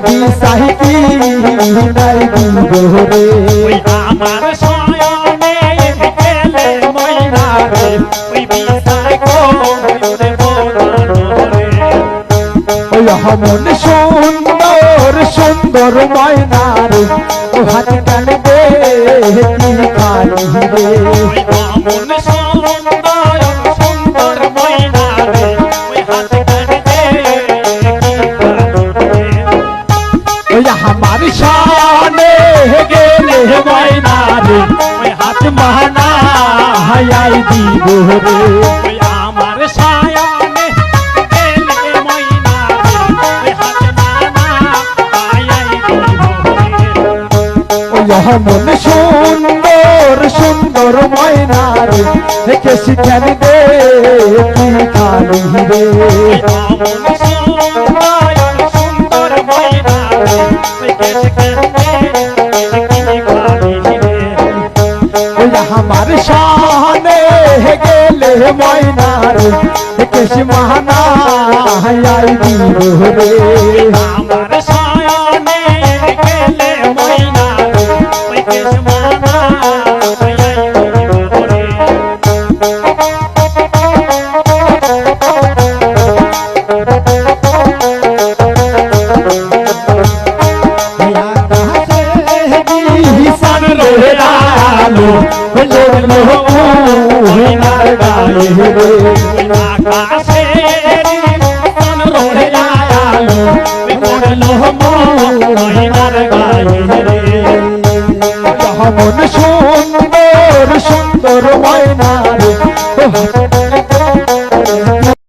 বিসাহি কি নাই বিরহে ওই আমার শয়নে গেলে ময়না রে ওই বিছাই কোরে বোলারে ওই মন সুন্দর সুন্দর ময়না রে ও হাত টানবে কি খালি রে ওই মন সুন্দর সুন্দর ময়না রে ওই হাত কাটে ওই আমার শানে গেলে ময়না রে ওই হাত মানা হাই দিব রে ওই আমার শয়নে গেলে ময়না রে ওই হাত মানা আয়াই ওই মন সুন্দর সুন্দর ময়না রে দেখে শিখান দে কি খালি রে সুন্দর ময়না রে ওই কেশ কাটে ওই আমার শানে গেলে ময়না রে দেখে মানা হাই দিব রে আমার শয়নে গেলে ময়না রে ওই কেশ মানা আয়াই রে হিসান রে আলো লো ময়নার গায়ে রে আকাশের কোন রোহে আলো পড়লো ময়নার গায়ে রে মন সুন্দর সুন্দর ময়না রে